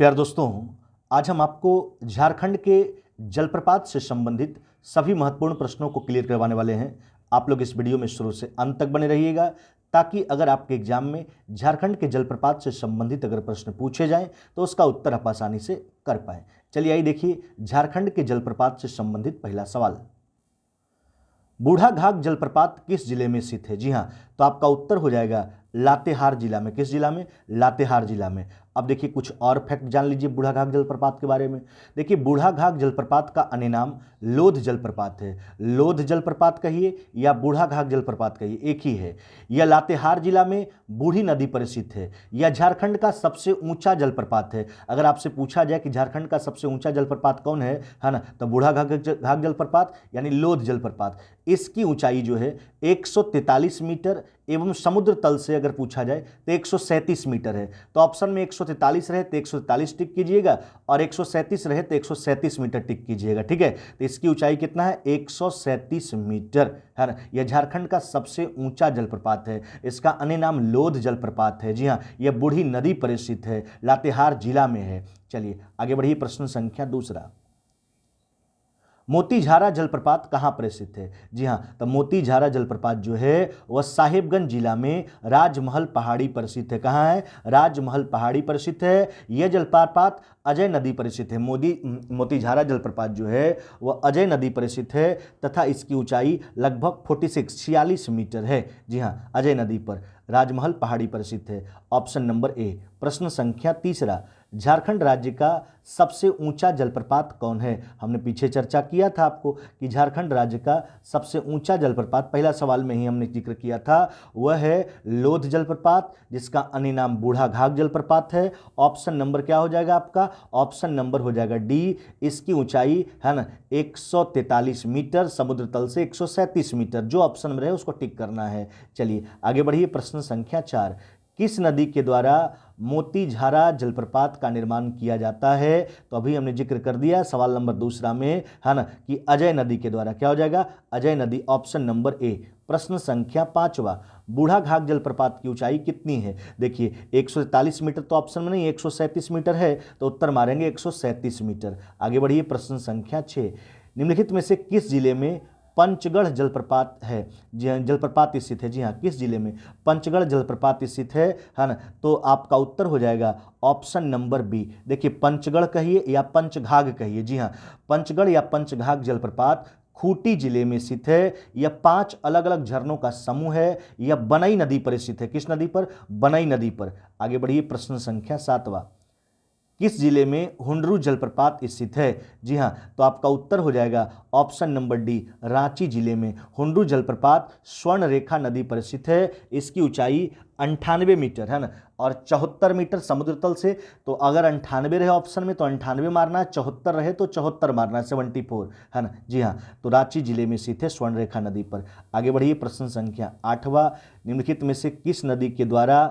प्यारे दोस्तों, आज हम आपको झारखंड के जलप्रपात से संबंधित सभी महत्वपूर्ण प्रश्नों को क्लियर करवाने वाले हैं। आप लोग इस वीडियो में शुरू से अंत तक बने रहिएगा ताकि अगर आपके एग्जाम में झारखंड के जलप्रपात से संबंधित अगर प्रश्न पूछे जाएं तो उसका उत्तर आप आसानी से कर पाएं। चलिए आइए देखिए झारखंड के जलप्रपात से संबंधित पहला सवाल। बूढ़ाघाघ जलप्रपात किस जिले में स्थित है? जी हाँ, तो आपका उत्तर हो जाएगा लातेहार जिला में। किस जिला में? लातेहार जिला में। अब देखिए कुछ और फैक्ट जान लीजिए बूढ़ाघाघ जलप्रपात के बारे में। देखिए बूढ़ाघाघ जलप्रपात का अन्य नाम लोध जलप्रपात है। लोध जलप्रपात कहिए या बूढ़ाघाघ जलप्रपात कहिए, एक ही है। यह लातेहार जिला में बूढ़ी नदी पर स्थित है। यह झारखंड का सबसे ऊंचा जलप्रपात है। अगर आपसे पूछा जाए कि झारखंड का सबसे ऊंचा जलप्रपात कौन है ना, तो बूढ़ाघाघ जलप्रपात यानी लोध जलप्रपात। इसकी ऊंचाई जो है 143 मीटर एवं समुद्र तल से अगर पूछा जाए तो 137 मीटर है। तो ऑप्शन में 143 रहे तो 143 टिक कीजिएगा और 137 रहे तो 137 मीटर टिक कीजिएगा। ठीक है, तो इसकी ऊंचाई कितना है? 137 मीटर है ना। यह झारखंड का सबसे ऊंचा जलप्रपात है। इसका अन्य नाम लोध जलप्रपात है। जी हाँ, यह बूढ़ी नदी पर स्थित है, लातेहार जिला में है। चलिए आगे बढ़िए, प्रश्न संख्या दूसरा। मोतीझारा जलप्रपात कहाँ पर स्थित है? जी हाँ, तो मोतीझारा जलप्रपात जो है वह साहिबगंज जिला में राजमहल पहाड़ी पर स्थित है। कहाँ है? राजमहल पहाड़ी पर स्थित है। यह जलप्रपात अजय नदी पर स्थित है। मोतीझारा जलप्रपात जो है वह अजय नदी पर स्थित है तथा इसकी ऊंचाई लगभग 46 मीटर है। जी हाँ, अजय नदी पर राजमहल पहाड़ी पर स्थित है। Option number A. प्रश्न संख्या तीसरा। झारखंड राज्य का सबसे ऊंचा जलप्रपात कौन है? हमने पीछे चर्चा किया था आपको कि झारखंड राज्य का सबसे ऊंचा जलप्रपात, पहला सवाल में ही हमने जिक्र किया था, वह है लोध जलप्रपात, जिसका अन्य नाम बूढ़ाघाघ जलप्रपात है। ऑप्शन नंबर क्या हो जाएगा आपका? ऑप्शन नंबर हो जाएगा डी। इसकी ऊंचाई है ना 143 मीटर, समुद्र तल से 137 मीटर। जो ऑप्शन में रहे उसको टिक करना है। चलिए आगे बढ़िए, प्रश्न संख्या 4। किस नदी के द्वारा मोतीझारा जलप्रपात का निर्माण किया जाता है? तो अभी हमने जिक्र कर दिया सवाल नंबर दूसरा में, है ना, कि अजय नदी के द्वारा। क्या हो जाएगा? अजय नदी, ऑप्शन नंबर ए। प्रश्न संख्या 5वां। बूढ़ाघाघ जलप्रपात की ऊंचाई कितनी है? देखिए 143 मीटर तो ऑप्शन में नहीं, 137 मीटर है, तो उत्तर मारेंगे 137 मीटर। आगे बढ़िए, प्रश्न संख्या 6। निम्नलिखित में से किस जिले में पंचगढ़ जलप्रपात है? जलप्रपात स्थित है? जी हाँ, किस जिले में पंचगढ़ जलप्रपात स्थित है ना? तो आपका उत्तर हो जाएगा ऑप्शन नंबर बी। देखिए पंचगढ़ कहिए या पंचघाघ कहिए, जी हाँ, पंचगढ़ या पंचघाघ जलप्रपात खूंटी जिले में स्थित है। यह 5 अलग अलग झरनों का समूह है। यह बनई नदी पर स्थित है। किस नदी पर? बनई नदी पर। आगे बढ़िए, प्रश्न संख्या 7वां। किस जिले में हुंडरू जलप्रपात स्थित है? जी हाँ, तो आपका उत्तर हो जाएगा ऑप्शन नंबर डी, रांची जिले में हुंडरू जलप्रपात स्वर्ण रेखा नदी पर स्थित है। इसकी ऊंचाई 98 मीटर है ना, और 74 मीटर समुद्र तल से। तो अगर 98 रहे ऑप्शन में तो 98 मारना है, 74 रहे तो 74 मारना है, 74 है ना। जी हाँ, तो रांची जिले में स्थित है स्वर्ण रेखा नदी पर। आगे बढ़िए, प्रश्न संख्या 8वां। निम्नलिखित में से किस नदी के द्वारा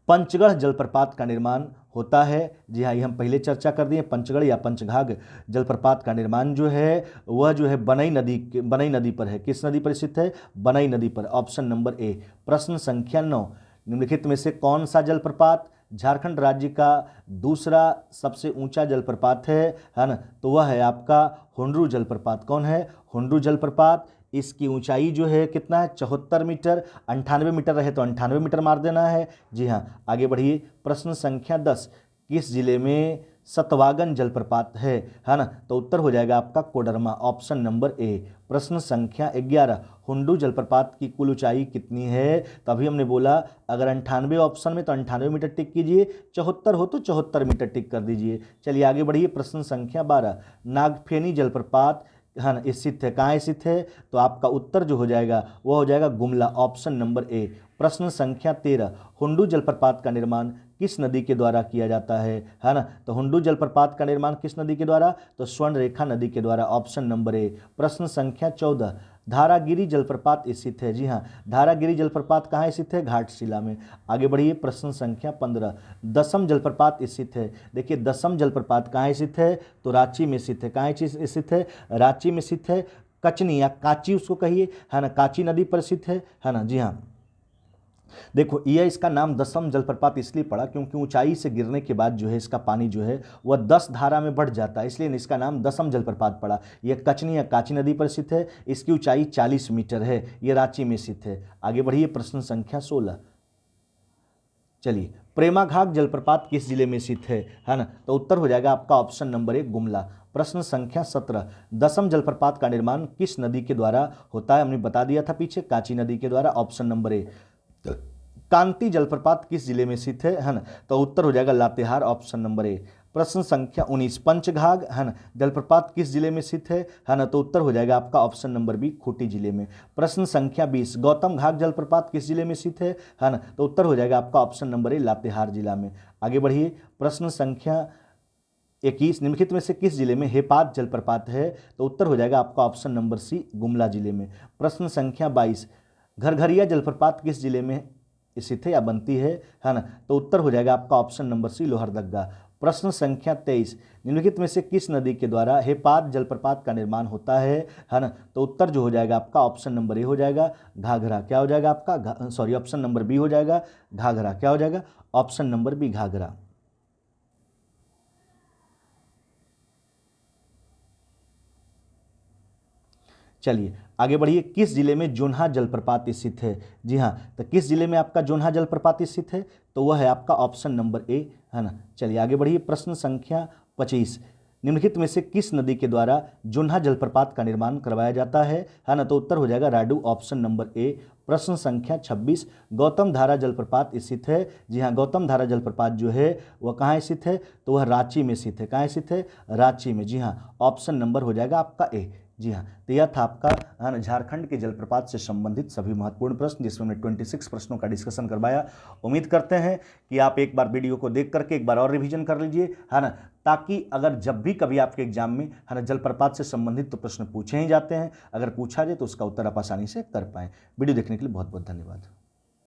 पंचगढ़ जलप्रपात का निर्माण होता है? जी हाँ, ये हम पहले चर्चा कर दिए। पंचगढ़ या पंचघाघ जलप्रपात का निर्माण जो है वह जो है बनई नदी पर है। किस नदी पर स्थित है? बनई नदी पर। Option number A. प्रश्न संख्या 9। निम्नलिखित में से कौन सा जलप्रपात झारखंड राज्य का दूसरा सबसे ऊंचा जलप्रपात है ना? तो वह है आपका हुंडरू जलप्रपात। कौन है? हुंडरू जलप्रपात। इसकी ऊंचाई जो है कितना है? 74 मीटर। 98 मीटर रहे तो 98 मीटर मार देना है। जी हाँ, आगे बढ़िए, प्रश्न संख्या 10। किस जिले में सतवागन जलप्रपात है ना? तो उत्तर हो जाएगा आपका कोडरमा, ऑप्शन नंबर ए। प्रश्न संख्या 11। हुंडरू जलप्रपात की कुल ऊंचाई कितनी है? तो अभी हमने बोला अगर 98 ऑप्शन में तो 98 मीटर टिक कीजिए, 74 हो तो 74 मीटर टिक कर दीजिए। चलिए आगे बढ़िए, प्रश्न संख्या 12। नागफेनी जलप्रपात है ना स्थित है? कहाँ स्थित है? तो आपका उत्तर जो हो जाएगा वह हो जाएगा गुमला, ऑप्शन नंबर ए। प्रश्न संख्या 13। हुंडरू जलप्रपात का निर्माण किस नदी के द्वारा किया जाता है ना? तो हुंडरू जलप्रपात का निर्माण किस नदी के द्वारा? तो स्वर्ण रेखा नदी के द्वारा, ऑप्शन नंबर ए। प्रश्न संख्या 14। धारागिरी जलप्रपात स्थित है? जी हाँ, धारागिरी जलप्रपात कहाँ स्थित है? घाटशिला में। आगे बढ़िए, प्रश्न संख्या 15। दसम जलप्रपात स्थित है? देखिए दसम जलप्रपात कहाँ स्थित है? तो रांची में स्थित है। कहाँ स्थित है? रांची में स्थित है। कचनी या काची उसको कहिए, है ना, काची नदी पर स्थित है ना। जी हाँ, देखो यह इसका नाम दसम जलप्रपात इसलिए पड़ा क्योंकि ऊंचाई से गिरने के बाद जो है इसका पानी जो है वह 10 धारा में बढ़ जाता है, इसलिए इसका नाम दसम जलप्रपात पड़ा। यह कचनी या काची नदी पर स्थित है, इसकी ऊंचाई 40 मीटर है, यह रांची में स्थित है। आगे बढ़िए प्रश्न संख्या 16। चलिए, प्रेमाघाट जलप्रपात किस जिले में स्थित है ना? तो उत्तर हो जाएगा आपका ऑप्शन नंबर 1 गुमला। प्रश्न संख्या 17, दसम जलप्रपात का निर्माण किस नदी के द्वारा होता है? हमने बता दिया था पीछे, कांची नदी के द्वारा। Option number A. कांती जलप्रपात किस जिले में स्थित है ना? तो उत्तर हो जाएगा लातेहार, ऑप्शन नंबर ए। प्रश्न संख्या 19, पंचघाघ है ना जलप्रपात किस जिले में स्थित है ना? तो उत्तर हो जाएगा आपका ऑप्शन नंबर बी, खूंटी जिले में। प्रश्न संख्या 20, गौतम घाघ जलप्रपात किस जिले में स्थित है ना? तो उत्तर हो जाएगा आपका ऑप्शन नंबर ए, लातेहार जिला में। आगे बढ़िए प्रश्न संख्या 21, निम्नलिखित में से किस जिले में हेपात जलप्रपात है? तो उत्तर हो जाएगा आपका ऑप्शन नंबर सी, गुमला जिले में। प्रश्न संख्या 22, घरघरिया जलप्रपात किस जिले में स्थित है या बनती है ना? तो उत्तर हो जाएगा आपका ऑप्शन नंबर सी, लोहरदगा। प्रश्न संख्या 23, निम्नलिखित में से किस नदी के द्वारा हेपात जलप्रपात का निर्माण होता है ना? तो उत्तर जो हो जाएगा आपका ऑप्शन नंबर ए हो जाएगा, घाघरा। क्या हो जाएगा आपका? सॉरी, ऑप्शन नंबर बी हो जाएगा, घाघरा। क्या हो जाएगा? Option number B, Ghaghara. चलिए आगे बढ़िए, किस जिले में जोन्हा जलप्रपात स्थित है? जी हाँ, तो किस जिले में आपका जोन्हा जलप्रपात स्थित है? तो वह है आपका ऑप्शन नंबर ए, है ना। चलिए आगे बढ़िए, प्रश्न संख्या 25, निम्नलिखित में से किस नदी के द्वारा जोन्हा जलप्रपात का निर्माण करवाया जाता है ना? तो उत्तर हो जाएगा राडू, ऑप्शन नंबर ए। प्रश्न संख्या 26, गौतम धारा जलप्रपात स्थित है? जी हाँ, गौतम धारा जलप्रपात जो है वह कहाँ स्थित है? तो वह रांची में स्थित है। कहाँ स्थित है? रांची में। जी हाँ, ऑप्शन नंबर हो जाएगा आपका ए। जी हाँ, तो यह था आपका झारखंड के जलप्रपात से संबंधित सभी महत्वपूर्ण प्रश्न, जिसमें हमने 26 प्रश्नों का डिस्कशन करवाया। उम्मीद करते हैं कि आप एक बार वीडियो को देख करके एक बार और रिवीजन कर लीजिए, है ना, ताकि अगर जब भी कभी आपके एग्जाम में, है ना, जलप्रपात से संबंधित तो प्रश्न पूछे ही जाते हैं, अगर पूछा जाए तो उसका उत्तर आप आसानी से कर पाएँ। वीडियो देखने के लिए बहुत बहुत धन्यवाद।